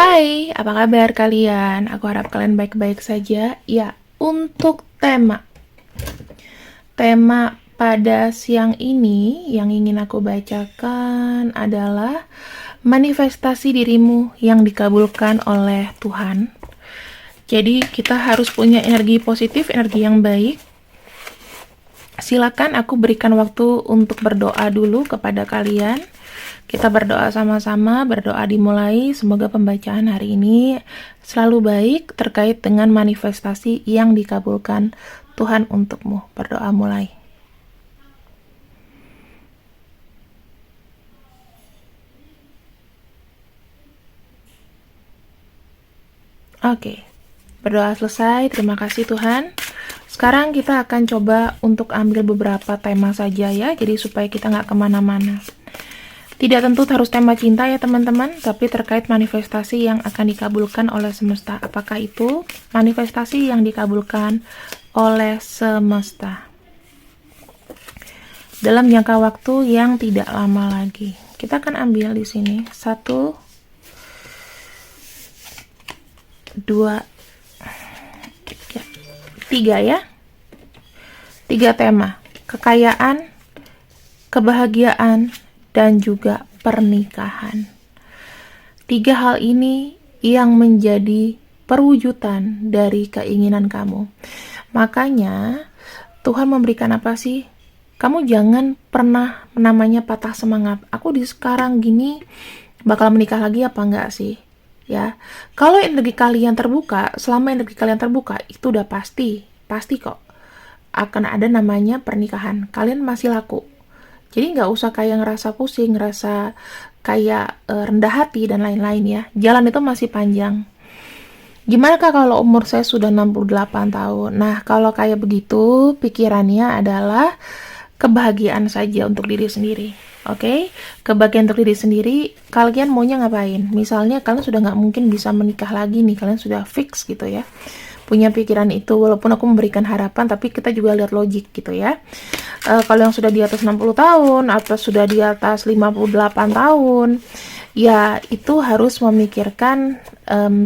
Hai, apa kabar kalian? Aku harap kalian baik-baik saja. Ya, untuk tema pada siang ini yang ingin aku bacakan adalah manifestasi dirimu yang dikabulkan oleh Tuhan. Jadi, kita harus punya energi positif, energi yang baik. Silakan aku berikan waktu untuk berdoa dulu kepada kalian. Kita berdoa sama-sama, berdoa dimulai. Semoga pembacaan hari ini selalu baik terkait dengan manifestasi yang dikabulkan Tuhan untukmu. Berdoa mulai. Oke, berdoa selesai. Terima kasih Tuhan. Sekarang kita akan coba untuk ambil beberapa tema saja ya, jadi supaya kita nggak kemana-mana. Tidak tentu harus tema cinta ya teman-teman, tapi terkait manifestasi yang akan dikabulkan oleh semesta. Apakah itu manifestasi yang dikabulkan oleh semesta dalam jangka waktu yang tidak lama lagi? Kita akan ambil di sini 1, 2, 3 ya. 3 tema: kekayaan, kebahagiaan, dan juga pernikahan. 3 hal ini yang menjadi perwujudan dari keinginan kamu. Makanya Tuhan memberikan apa sih? Kamu jangan pernah namanya patah semangat. Aku di sekarang gini bakal menikah lagi apa enggak sih? Ya, kalau energi kalian terbuka, selama energi kalian terbuka, itu udah pasti kok akan ada namanya pernikahan. Kalian masih laku. Jadi nggak usah kayak ngerasa pusing, ngerasa kayak rendah hati dan lain-lain ya. Jalan itu masih panjang. Gimana kak kalau umur saya sudah 68 tahun? Nah, kalau kayak begitu, pikirannya adalah kebahagiaan saja untuk diri sendiri. Oke? Kebahagiaan untuk diri sendiri, kalian maunya ngapain? Misalnya kalian sudah nggak mungkin bisa menikah lagi nih, kalian sudah fix gitu ya. Punya pikiran itu, walaupun aku memberikan harapan, tapi kita juga lihat logik gitu ya. Kalau yang sudah di atas 60 tahun atau sudah di atas 58 tahun, ya itu harus memikirkan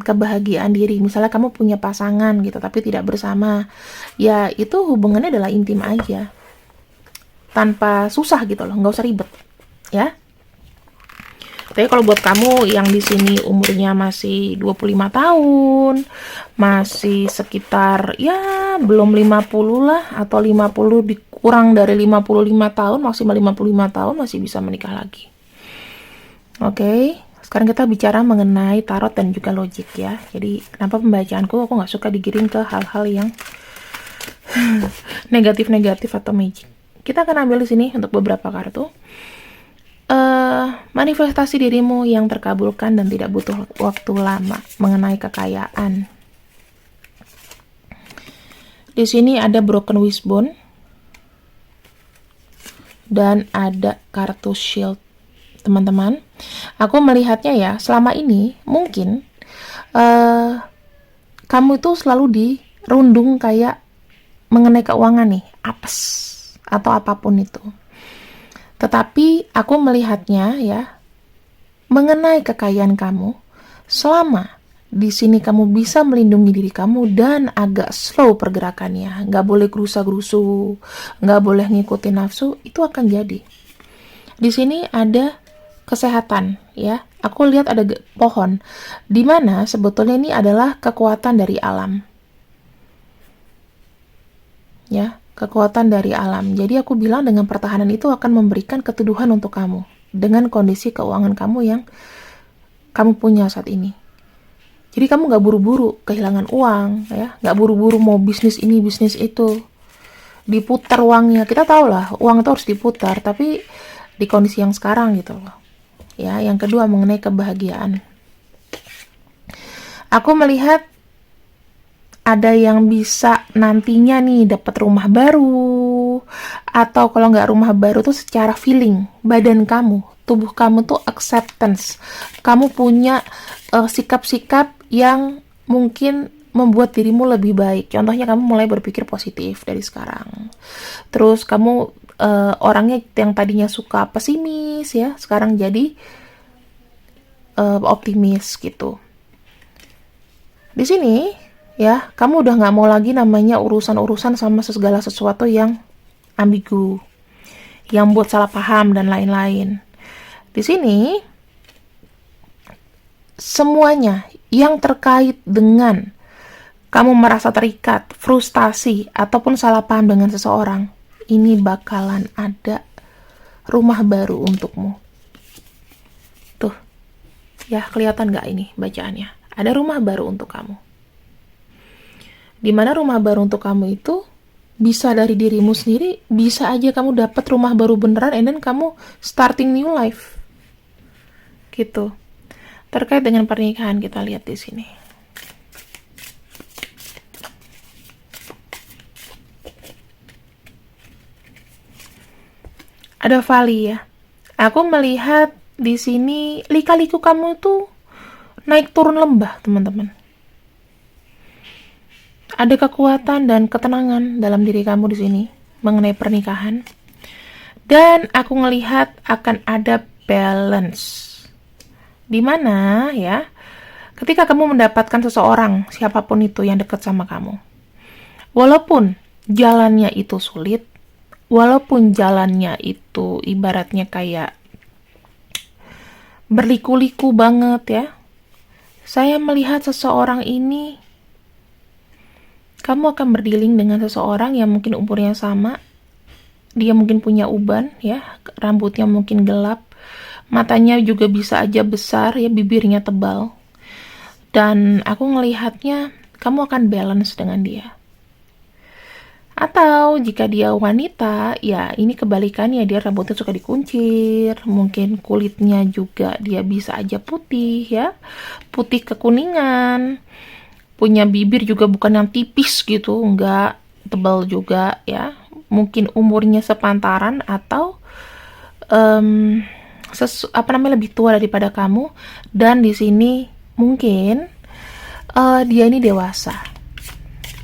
kebahagiaan diri. Misalnya kamu punya pasangan gitu, tapi tidak bersama, ya itu hubungannya adalah intim aja, tanpa susah gitu loh, nggak usah ribet ya. Tapi kalau buat kamu yang di sini umurnya masih 25 tahun, masih sekitar ya belum 50 lah, atau 50 dikurang dari 55 tahun, maksimal 55 tahun masih bisa menikah lagi. Oke, sekarang kita bicara mengenai tarot dan juga logik ya. Jadi kenapa pembacaanku aku nggak suka digiring ke hal-hal yang negatif-negatif atau magic. Kita akan ambil di sini untuk beberapa kartu. Manifestasi dirimu yang terkabulkan dan tidak butuh waktu lama mengenai kekayaan. Di sini ada broken wishbone dan ada kartu shield. Teman-teman, aku melihatnya ya, selama ini mungkin kamu itu selalu dirundung kayak mengenai keuangan nih, apes atau apapun itu. Tetapi aku melihatnya ya, mengenai kekayaan kamu, selama di sini kamu bisa melindungi diri kamu dan agak slow pergerakannya, nggak boleh gerusa-gerusu, nggak boleh ngikutin nafsu, itu akan jadi. Di sini ada kesehatan ya, aku lihat ada pohon, dimana sebetulnya ini adalah kekuatan dari alam ya, kekuatan dari alam. Jadi aku bilang dengan pertahanan itu akan memberikan keteduhan untuk kamu dengan kondisi keuangan kamu yang kamu punya saat ini. Jadi kamu nggak buru-buru kehilangan uang ya, nggak buru-buru mau bisnis ini bisnis itu, diputar uangnya. Kita tahu lah uang itu harus diputar, tapi di kondisi yang sekarang gitu loh ya. Yang kedua mengenai kebahagiaan, aku melihat ada yang bisa nantinya nih dapat rumah baru, atau kalau nggak rumah baru tuh secara feeling, badan kamu, tubuh kamu tuh acceptance. Kamu punya sikap-sikap yang mungkin membuat dirimu lebih baik. Contohnya kamu mulai berpikir positif dari sekarang. Terus kamu orangnya yang tadinya suka pesimis ya, sekarang jadi optimis gitu. Di sini, ya, kamu udah nggak mau lagi namanya urusan-urusan sama segala sesuatu yang ambigu, yang buat salah paham dan lain-lain. Di sini, semuanya yang terkait dengan kamu merasa terikat, frustasi, ataupun salah paham dengan seseorang, ini bakalan ada rumah baru untukmu. Tuh, ya kelihatan nggak ini bacaannya? Ada rumah baru untuk kamu. Dimana rumah baru untuk kamu itu bisa dari dirimu sendiri, bisa aja kamu dapat rumah baru beneran, and then kamu starting new life. Gitu. Terkait dengan pernikahan kita lihat di sini. Ada Vali ya. Aku melihat di sini lika-liku kamu tuh naik turun lembah, teman-teman. Ada kekuatan dan ketenangan dalam diri kamu di sini mengenai pernikahan. Dan aku ngelihat akan ada balance. Dimana ya, ketika kamu mendapatkan seseorang, siapapun itu yang dekat sama kamu, walaupun jalannya itu sulit, walaupun jalannya itu ibaratnya kayak berliku-liku banget ya, saya melihat seseorang ini, kamu akan berdealing dengan seseorang yang mungkin umurnya sama, dia mungkin punya uban ya, rambutnya mungkin gelap, matanya juga bisa aja besar ya, bibirnya tebal, dan aku ngelihatnya kamu akan balance dengan dia. Atau jika dia wanita, ya ini kebalikannya, dia rambutnya suka dikuncir, mungkin kulitnya juga dia bisa aja putih ya, putih kekuningan, punya bibir juga bukan yang tipis gitu, enggak tebal juga ya, mungkin umurnya sepantaran atau lebih tua daripada kamu, dan di sini mungkin dia ini dewasa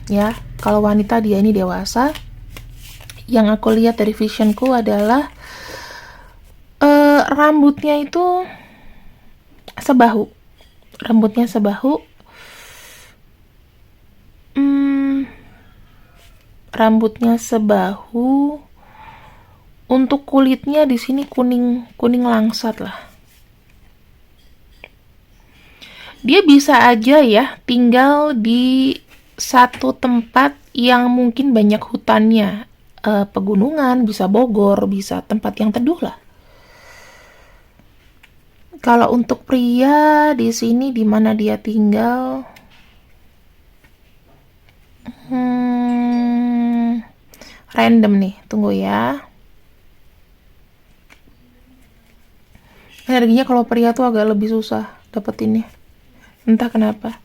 ya. Kalau wanita, dia ini dewasa. Yang aku lihat dari visionku adalah rambutnya itu sebahu. Rambutnya sebahu. Rambutnya sebahu. Untuk kulitnya di sini kuning langsat lah. Dia bisa aja ya tinggal di satu tempat yang mungkin banyak hutannya, pegunungan, bisa Bogor, bisa tempat yang teduh lah. Kalau untuk pria di sini di mana dia tinggal, random nih, tunggu ya. Energinya kalau pria tuh agak lebih susah dapetinnya, entah kenapa.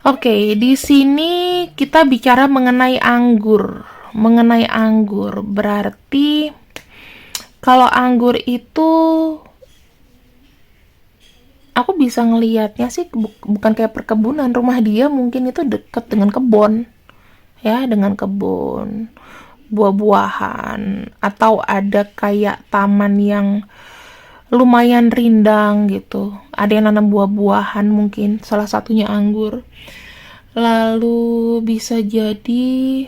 Oke, di sini kita bicara mengenai anggur. Mengenai anggur, berarti kalau anggur itu aku bisa ngelihatnya sih bukan kayak perkebunan. Rumah dia mungkin itu dekat dengan kebun. Ya, dengan kebun, buah-buahan, atau ada kayak taman yang lumayan rindang gitu. Ada yang nanam buah-buahan mungkin, salah satunya anggur. Lalu bisa jadi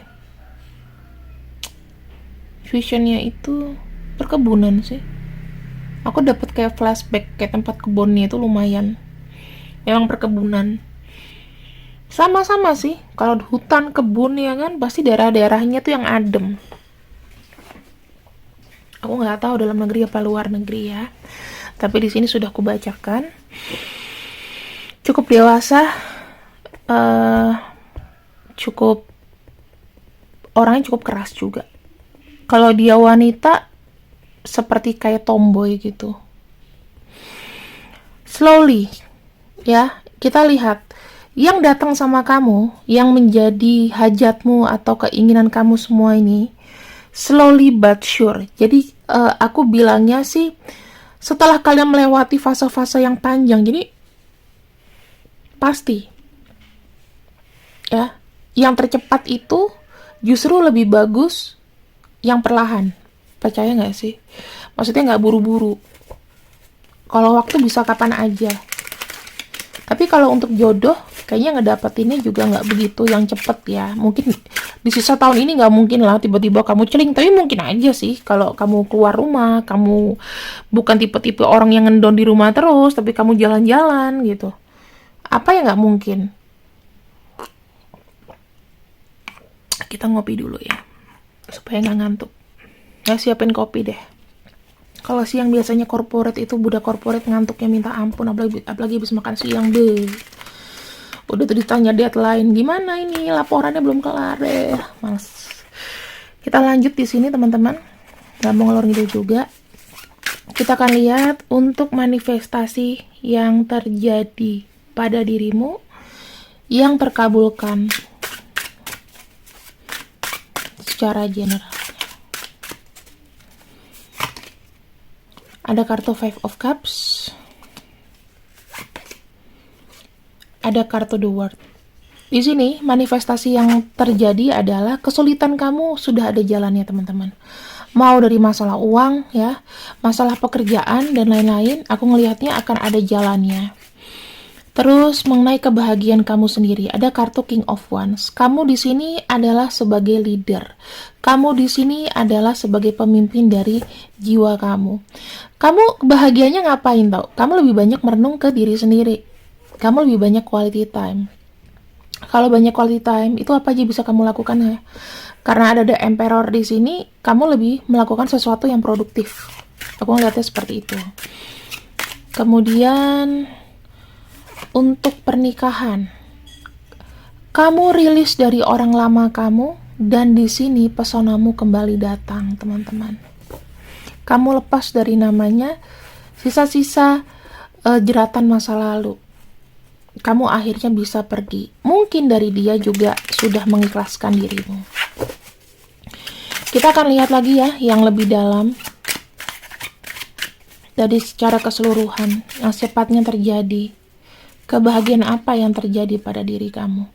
visionnya itu perkebunan sih. Aku dapat kayak flashback kayak tempat kebunnya itu lumayan. Memang perkebunan. Sama-sama sih. Kalau hutan, kebun ya kan pasti daerah-daerahnya tuh yang adem. Aku nggak tahu dalam negeri apa luar negeri ya. Tapi di sini sudah kubacakan. Cukup dewasa, cukup orangnya cukup keras juga. Kalau dia wanita, seperti kayak tomboy gitu. Slowly, ya kita lihat yang datang sama kamu, yang menjadi hajatmu atau keinginan kamu semua ini. Slowly but sure. Jadi aku bilangnya sih setelah kalian melewati fase-fase yang panjang, jadi pasti ya, yang tercepat itu justru lebih bagus yang perlahan. Percaya nggak sih? Maksudnya nggak buru-buru. Kalau waktu bisa kapan aja. Tapi kalau untuk jodoh, Kayaknya ngedapetinnya juga nggak begitu yang cepet ya. Mungkin di sisa tahun ini nggak mungkin lah tiba-tiba kamu celing. Tapi mungkin aja sih kalau kamu keluar rumah, kamu bukan tipe-tipe orang yang ngendon di rumah terus, tapi kamu jalan-jalan gitu. Apa yang nggak mungkin? Kita ngopi dulu ya, supaya nggak ngantuk. Ya, siapin kopi deh. Kalau siang biasanya corporate itu budak corporate ngantuknya minta ampun, apalagi habis makan siang deh. Udah tuh ditanya deadline, gimana ini laporannya belum kelar deh, males. Kita lanjut di sini teman-teman, nggak mau ngelor gitu juga. Kita akan lihat untuk manifestasi yang terjadi pada dirimu yang terkabulkan secara general. Ada kartu Five of Cups, ada kartu The World. Di sini manifestasi yang terjadi adalah kesulitan kamu sudah ada jalannya teman-teman. Mau dari masalah uang ya, masalah pekerjaan dan lain-lain, aku ngelihatnya akan ada jalannya. Terus mengenai kebahagiaan kamu sendiri, ada kartu King of Wands. Kamu di sini adalah sebagai leader. Kamu di sini adalah sebagai pemimpin dari jiwa kamu. Kamu bahagianya ngapain tau? Kamu lebih banyak merenung ke diri sendiri. Kamu lebih banyak quality time. Kalau banyak quality time, itu apa aja bisa kamu lakukan ya? Karena ada The Emperor di sini, kamu lebih melakukan sesuatu yang produktif. Aku ngeliatnya seperti itu. Kemudian untuk pernikahan, kamu rilis dari orang lama kamu, dan di sini pesonamu kembali datang, teman-teman. Kamu lepas dari namanya sisa-sisa jeratan masa lalu. Kamu akhirnya bisa pergi. Mungkin dari dia juga sudah mengikhlaskan dirimu. Kita akan lihat lagi ya yang lebih dalam dari secara keseluruhan yang sifatnya terjadi. Kebahagiaan apa yang terjadi pada diri kamu.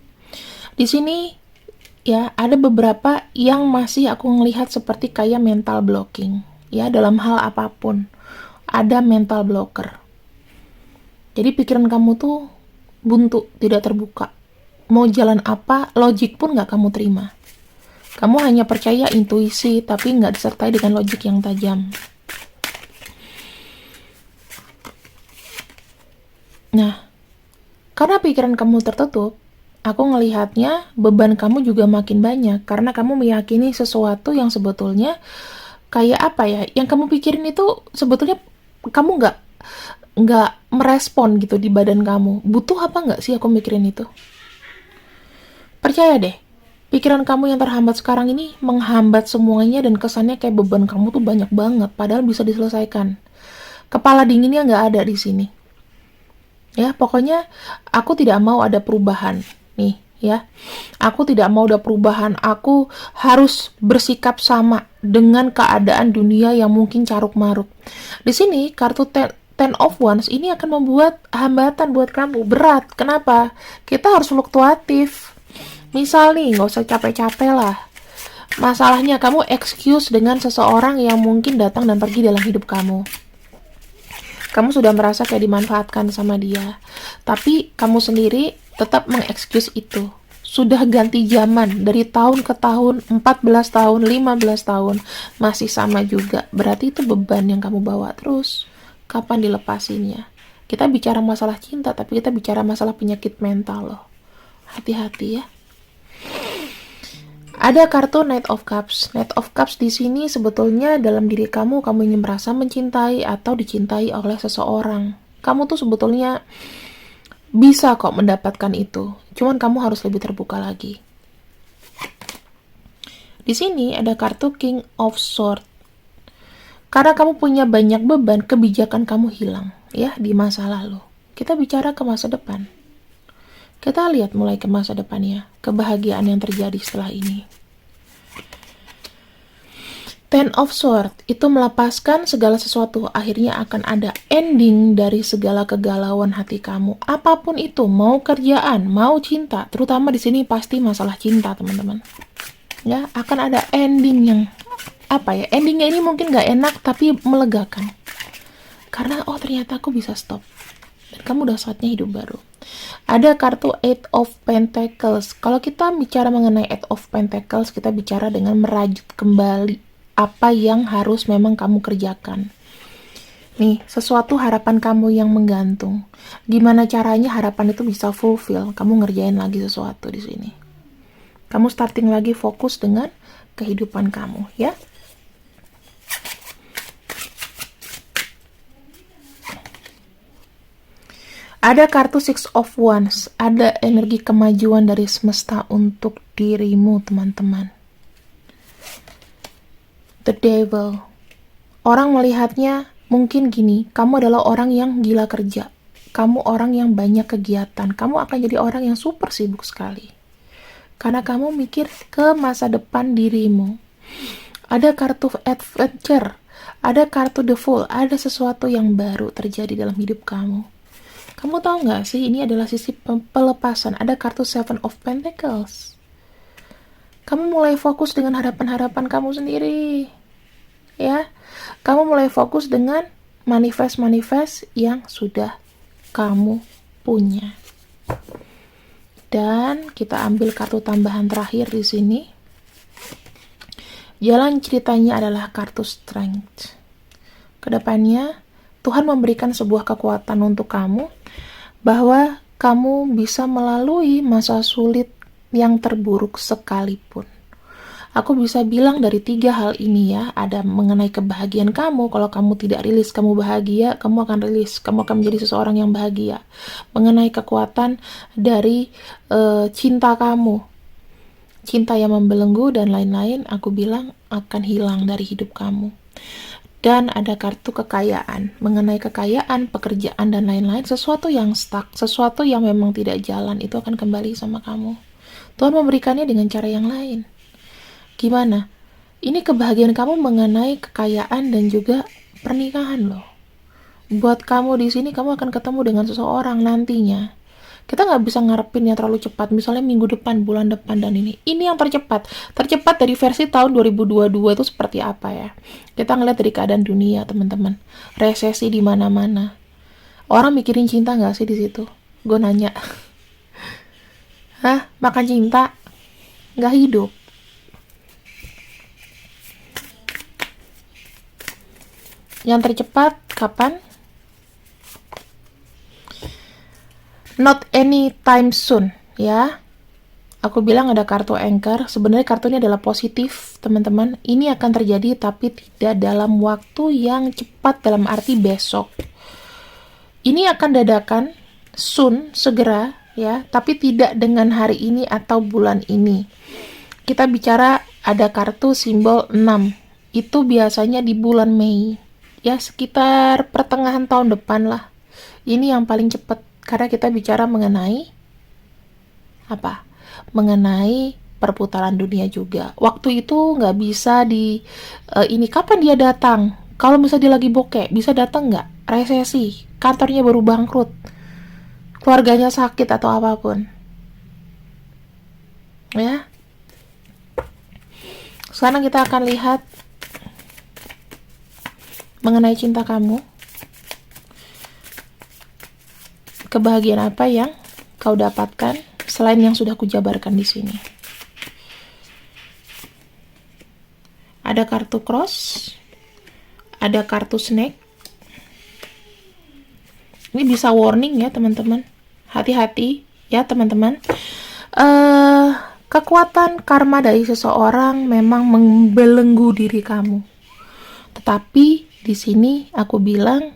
Di sini ya ada beberapa yang masih aku ngelihat seperti kayak mental blocking. Ya, dalam hal apapun ada mental blocker. Jadi pikiran kamu tuh buntu, tidak terbuka. Mau jalan apa, logik pun nggak kamu terima. Kamu hanya percaya intuisi, tapi nggak disertai dengan logik yang tajam. Nah, karena pikiran kamu tertutup, aku ngelihatnya beban kamu juga makin banyak. Karena kamu meyakini sesuatu yang sebetulnya kayak apa ya, yang kamu pikirin itu sebetulnya kamu nggak merespon gitu di badan kamu. Butuh apa nggak sih aku mikirin itu? Percaya deh, pikiran kamu yang terhambat sekarang ini menghambat semuanya dan kesannya kayak beban kamu tuh banyak banget, padahal bisa diselesaikan. Kepala dinginnya nggak ada di sini. Ya, pokoknya aku tidak mau ada perubahan. Nih, ya. Aku tidak mau ada perubahan. Aku harus bersikap sama dengan keadaan dunia yang mungkin caruk-maruk. Di sini kartu Ten of Wands ini akan membuat hambatan buat kamu. Berat. Kenapa? Kita harus fluktuatif. Misal nih, nggak usah capek-capek lah. Masalahnya kamu excuse dengan seseorang yang mungkin datang dan pergi dalam hidup kamu. Kamu sudah merasa kayak dimanfaatkan sama dia. Tapi kamu sendiri tetap mengexcuse itu. Sudah ganti zaman. Dari tahun ke tahun, 14 tahun, 15 tahun. Masih sama juga. Berarti itu beban yang kamu bawa terus. Kapan dilepasinnya? Kita bicara masalah cinta, tapi kita bicara masalah penyakit mental loh. Hati-hati ya. Ada kartu Knight of Cups. Knight of Cups di sini sebetulnya dalam diri kamu ingin merasa mencintai atau dicintai oleh seseorang. Kamu tuh sebetulnya bisa kok mendapatkan itu. Cuman kamu harus lebih terbuka lagi. Di sini ada kartu King of Swords. Karena kamu punya banyak beban, kebijakan kamu hilang ya di masa lalu. Kita bicara ke masa depan. Kita lihat mulai ke masa depannya, kebahagiaan yang terjadi setelah ini. Ten of Swords itu melepaskan segala sesuatu. Akhirnya akan ada ending dari segala kegalauan hati kamu. Apapun itu, mau kerjaan, mau cinta, terutama di sini pasti masalah cinta, teman-teman. Ya, akan ada ending yang apa ya? Endingnya ini mungkin gak enak tapi melegakan. Karena oh ternyata aku bisa stop. Dan kamu udah saatnya hidup baru. Ada kartu Eight of Pentacles. Kalau kita bicara mengenai Eight of Pentacles, kita bicara dengan merajut kembali apa yang harus memang kamu kerjakan. Nih, sesuatu harapan kamu yang menggantung. Gimana caranya harapan itu bisa fulfill? Kamu ngerjain lagi sesuatu di sini. Kamu starting lagi fokus dengan kehidupan kamu, ya. Ada kartu Six of Wands, ada energi kemajuan dari semesta untuk dirimu, teman-teman. The Devil. Orang melihatnya mungkin gini, kamu adalah orang yang gila kerja. Kamu orang yang banyak kegiatan. Kamu akan jadi orang yang super sibuk sekali. Karena kamu mikir ke masa depan dirimu. Ada kartu Adventure, ada kartu The Fool, ada sesuatu yang baru terjadi dalam hidup kamu. Kamu tahu nggak sih, ini adalah sisi pelepasan. Ada kartu Seven of Pentacles. Kamu mulai fokus dengan harapan-harapan kamu sendiri. Ya, kamu mulai fokus dengan manifest-manifest yang sudah kamu punya. Dan kita ambil kartu tambahan terakhir di sini. Jalan ceritanya adalah kartu Strength. Kedepannya, Tuhan memberikan sebuah kekuatan untuk kamu, bahwa kamu bisa melalui masa sulit yang terburuk sekalipun. Aku bisa bilang dari 3 hal ini ya, ada mengenai kebahagiaan kamu. Kalau kamu tidak rilis kamu bahagia, kamu akan rilis, kamu akan menjadi seseorang yang bahagia. Mengenai kekuatan dari cinta kamu, cinta yang membelenggu dan lain-lain, aku bilang akan hilang dari hidup kamu. Dan ada kartu kekayaan, mengenai kekayaan, pekerjaan, dan lain-lain, sesuatu yang stuck, sesuatu yang memang tidak jalan, itu akan kembali sama kamu. Tuhan memberikannya dengan cara yang lain. Gimana? Ini kebahagiaan kamu mengenai kekayaan dan juga pernikahan loh. Buat kamu di sini, kamu akan ketemu dengan seseorang nantinya. Kita nggak bisa ngarepin yang terlalu cepat, misalnya minggu depan, bulan depan, dan ini yang tercepat dari versi tahun 2022 itu seperti apa ya. Kita ngeliat dari keadaan dunia, teman-teman, resesi di mana-mana. Orang mikirin cinta nggak sih di situ? Gue nanya. Hah, makan cinta nggak hidup. Yang tercepat kapan? Not anytime soon, ya. Aku bilang ada kartu Anchor. Sebenarnya kartu ini adalah positif, teman-teman. Ini akan terjadi tapi tidak dalam waktu yang cepat, dalam arti besok. Ini akan dadakan, soon, segera, ya. Tapi tidak dengan hari ini atau bulan ini. Kita bicara ada kartu simbol 6. Itu biasanya di bulan Mei. Ya, sekitar pertengahan tahun depan lah. Ini yang paling cepat. Karena kita bicara mengenai apa? Mengenai perputaran dunia juga. Waktu itu nggak bisa ini kapan dia datang? Kalau misalnya dia lagi bokeh, bisa datang nggak? Resesi, kantornya baru bangkrut, keluarganya sakit atau apapun. Ya. Sekarang kita akan lihat mengenai cinta kamu. Kebahagiaan apa yang kau dapatkan selain yang sudah kujabarkan di sini? Ada kartu cross, ada kartu snake. Ini bisa warning ya teman-teman. Hati-hati ya teman-teman. Kekuatan karma dari seseorang memang membelenggu diri kamu. Tetapi di sini aku bilang,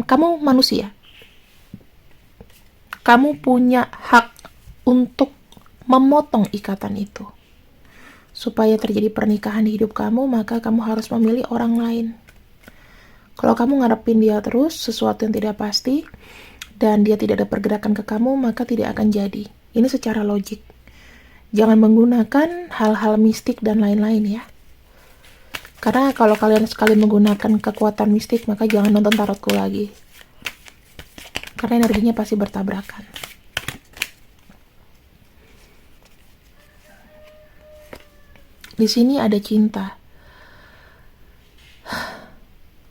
kamu manusia. Kamu punya hak untuk memotong ikatan itu. Supaya terjadi pernikahan di hidup kamu, maka kamu harus memilih orang lain. Kalau kamu ngarepin dia terus, sesuatu yang tidak pasti, dan dia tidak ada pergerakan ke kamu, maka tidak akan jadi. Ini secara logik. Jangan menggunakan hal-hal mistik dan lain-lain ya. Karena kalau kalian sekali menggunakan kekuatan mistik, maka jangan nonton tarotku lagi. Karena energinya pasti bertabrakan. Di sini ada cinta.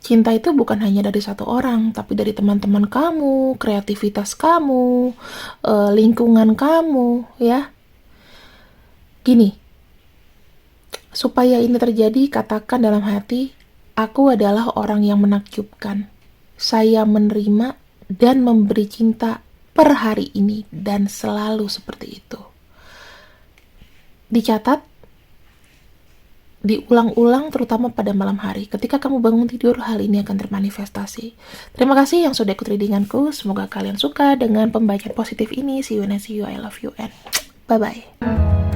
Cinta itu bukan hanya dari satu orang, tapi dari teman-teman kamu, kreativitas kamu, lingkungan kamu, ya. Gini, supaya ini terjadi, katakan dalam hati, aku adalah orang yang menakjubkan. Saya menerima dan memberi cinta per hari ini dan selalu seperti itu. Dicatat, diulang-ulang terutama pada malam hari. Ketika kamu bangun tidur, hal ini akan termanifestasi. Terima kasih yang sudah ikut readinganku. Semoga kalian suka dengan pembacaan positif ini. See you and I love you and bye-bye.